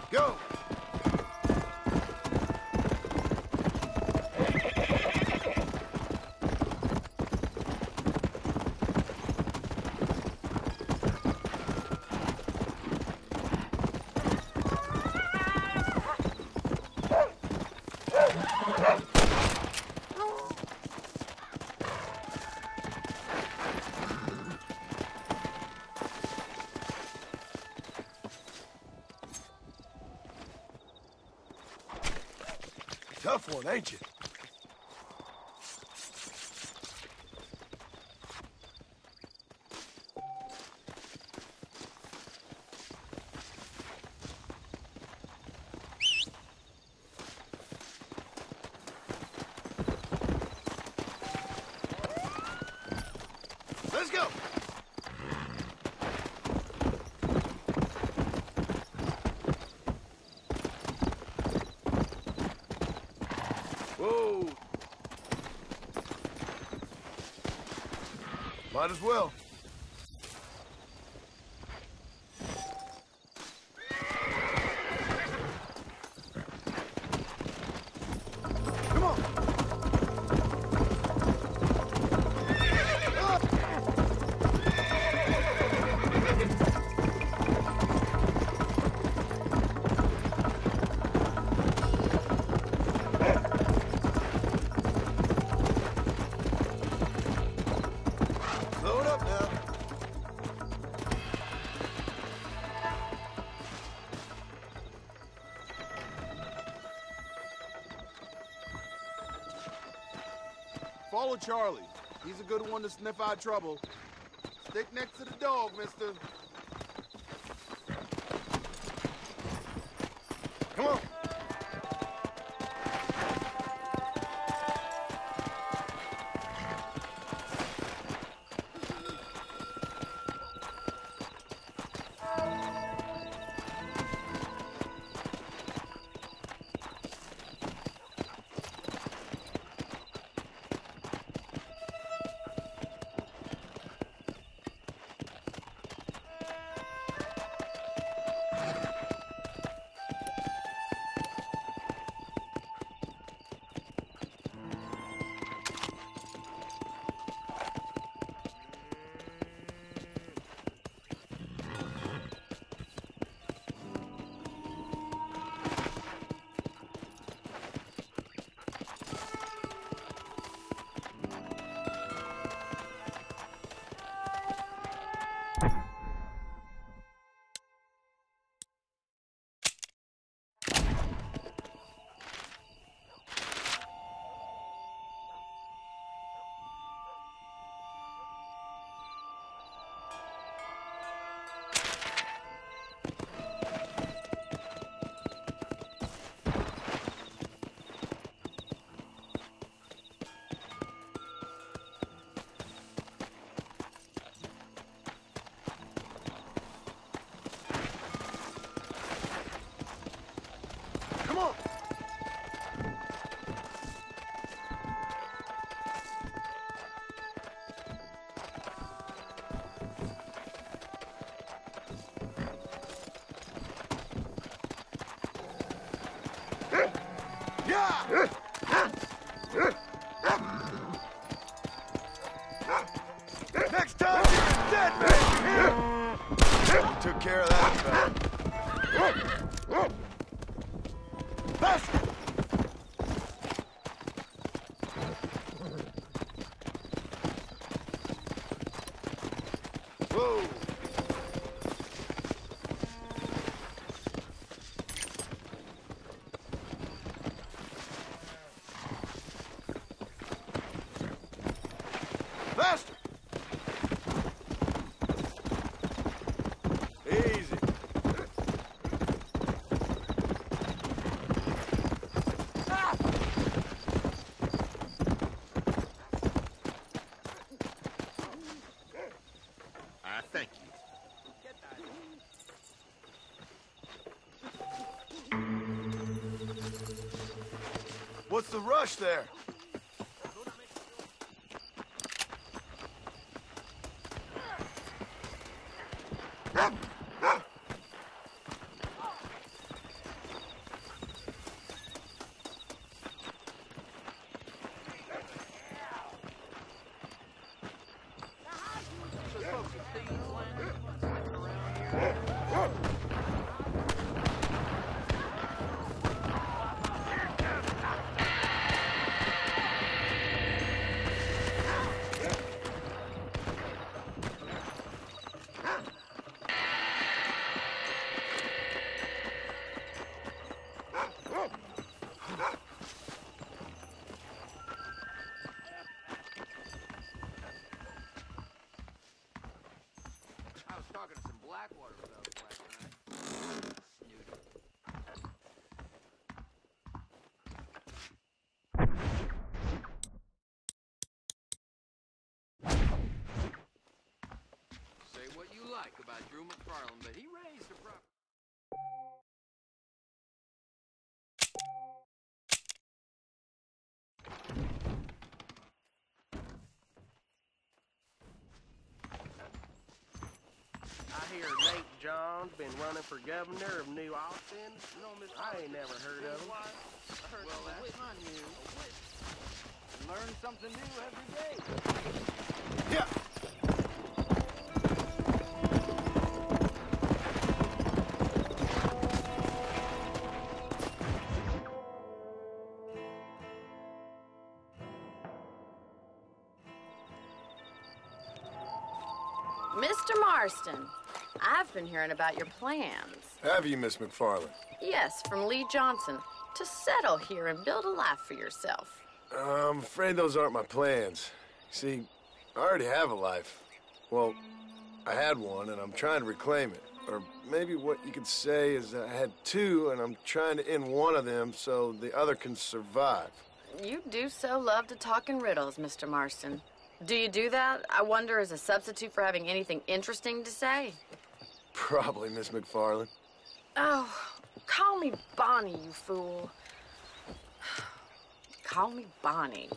Go! Tough one, ain't you? Let's go! Whoa! Might as well. Come on! Slow it up now. Follow Charlie. He's a good one to sniff out trouble. Stick next to the dog, mister. Come on. Come on! Yeah! Next time, you're a dead man! You took care of that, fella. Faster! Whoa! Faster! Easy. Thank you. What's the rush there? like about Drew McFarland, but he raised a proper... I hear Nate John's been running for governor of New Austin. I ain't never heard of him. Well, that's not new. Learn something new every day. Yeah. Mr. Marston, I've been hearing about your plans. Have you, Miss McFarland? Yes, from Lee Johnson, to settle here and build a life for yourself. I'm afraid those aren't my plans. See, I already have a life. Well, I had one, and I'm trying to reclaim it. Or maybe what you could say is I had two, and I'm trying to end one of them so the other can survive. You do so love to talk in riddles, Mr. Marston. Do you do that, I wonder, as a substitute for having anything interesting to say? Probably, Miss McFarland. Oh, call me Bonnie, you fool. Call me Bonnie.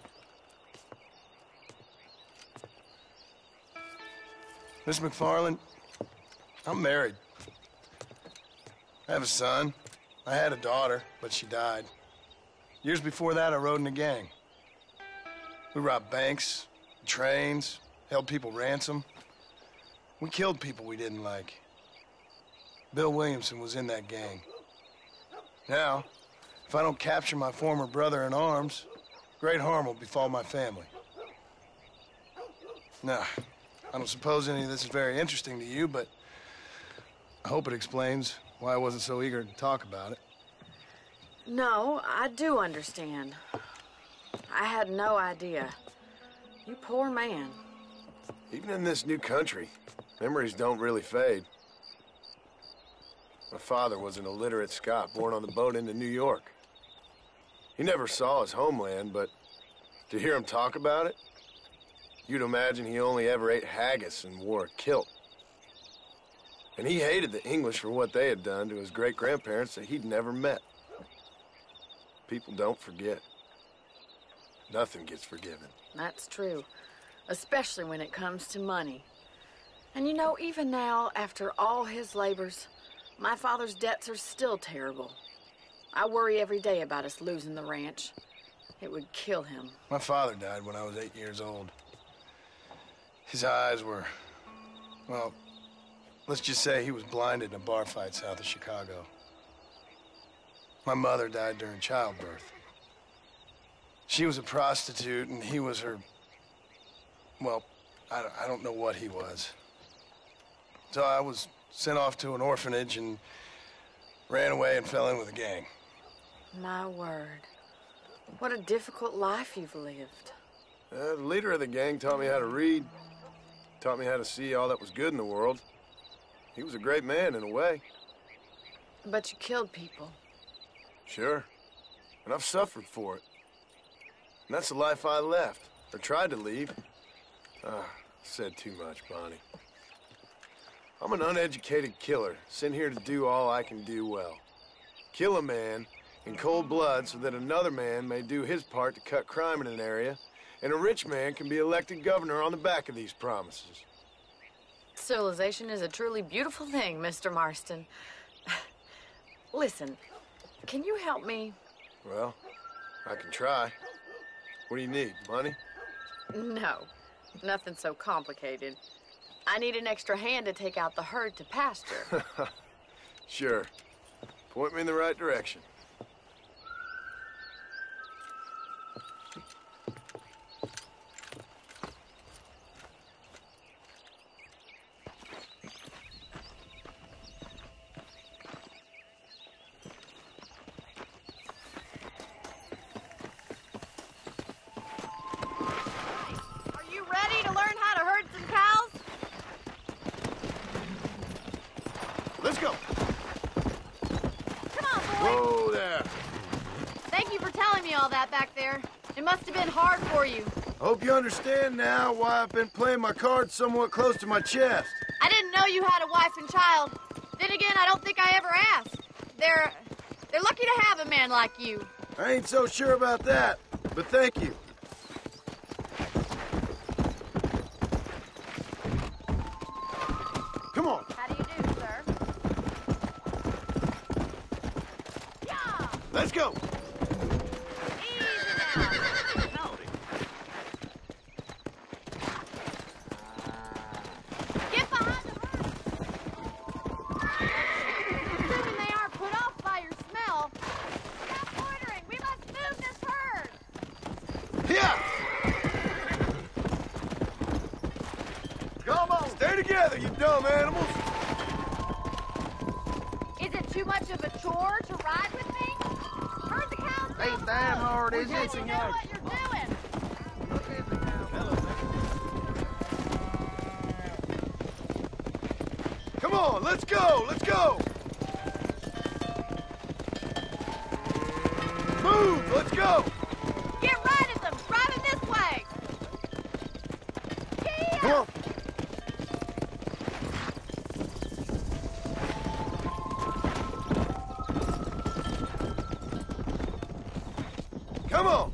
Miss McFarland, I'm married. I have a son. I had a daughter, but she died. Years before that, I rode in a gang. We robbed banks, trains, held people ransom. We killed people we didn't like. Bill Williamson was in that gang. Now, if I don't capture my former brother in arms, great harm will befall my family. Now, I don't suppose any of this is very interesting to you, but I hope it explains why I wasn't so eager to talk about it. No, I do understand. I had no idea. You poor man. Even in this new country, memories don't really fade. My father was an illiterate Scot born on the boat into New York. He never saw his homeland, but to hear him talk about it, you'd imagine he only ever ate haggis and wore a kilt. And he hated the English for what they had done to his great-grandparents that he'd never met. People don't forget. Nothing gets forgiven. That's true, especially when it comes to money. And you know, even now, after all his labors, my father's debts are still terrible. I worry every day about us losing the ranch. It would kill him. My father died when I was 8 years old. His eyes were, well, let's just say he was blinded in a bar fight south of Chicago. My mother died during childbirth. She was a prostitute, and he was her, well, I don't know what he was. So I was sent off to an orphanage and ran away and fell in with a gang. My word. What a difficult life you've lived. The leader of the gang taught me how to read, taught me how to see all that was good in the world. He was a great man in a way. But you killed people. Sure. And I've suffered for it. And that's the life I left, or tried to leave. Said too much, Bonnie. I'm an uneducated killer, sent here to do all I can do well. Kill a man in cold blood so that another man may do his part to cut crime in an area, and a rich man can be elected governor on the back of these promises. Civilization is a truly beautiful thing, Mr. Marston. Listen, can you help me? Well, I can try. What do you need, money? No, nothing so complicated. I need an extra hand to take out the herd to pasture. Sure. Point me in the right direction. Are you ready to learn how to herd some cows? Let's go. Come on, boy. Whoa there. Thank you for telling me all that back there. It must have been hard for you. I hope you understand now why I've been playing my cards somewhat close to my chest. I didn't know you had a wife and child. Then again, I don't think I ever asked. They're lucky to have a man like you. I ain't so sure about that, but thank you. Come on. How do you do, sir? Yeah! Let's go. Easy now. Get behind the herd. Assuming they aren't put off by your smell. Stop loitering. We must move this herd. Yeah. Come on. Stay together, you dumb animals. Is it too much of a chore to ride with me? Herd the cows. Ain't that hard, is it? You know what you're doing. Come on, let's go, let's go. Move, let's go. Get right at them. Drive them this way. Come on. Come on.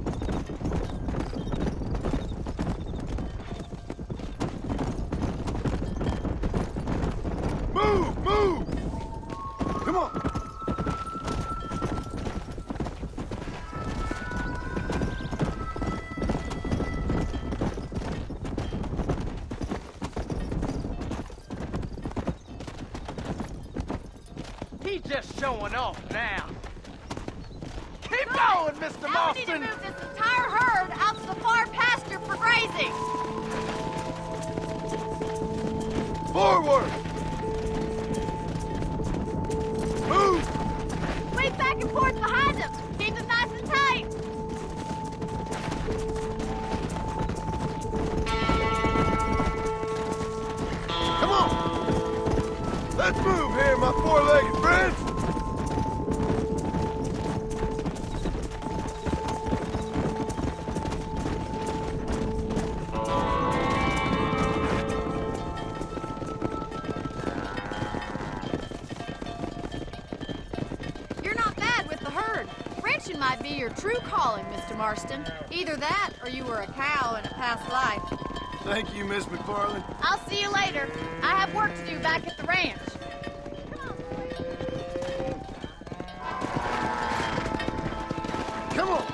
Move, move. Come on. He's just showing off now. Keep going, Mr. Now we need to Marston. move this entire herd out to the far pasture for grazing. Forward. Move. Sweep back and forth behind them. Keep them nice and tight. Come on. Let's move here, my four-legged friends. You're not bad with the herd. Ranching might be your true calling, Mr. Marston. Either that or you were a cow in a past life. Thank you, Miss McFarland. I'll see you later. I have work to do back at the ranch. Come on.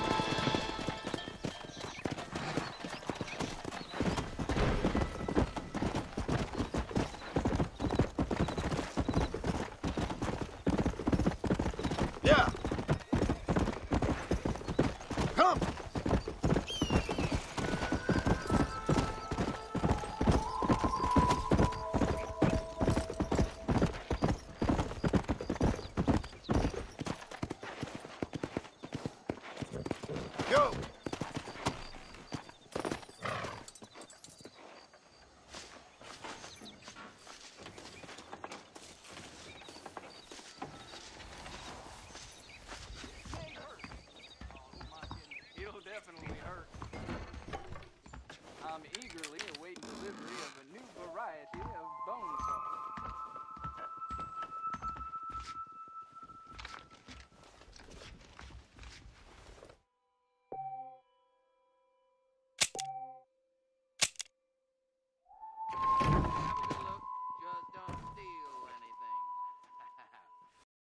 Yeah. Come. Go. It'll definitely hurt. I'm eagerly awaiting delivery of a new variety of bone saw.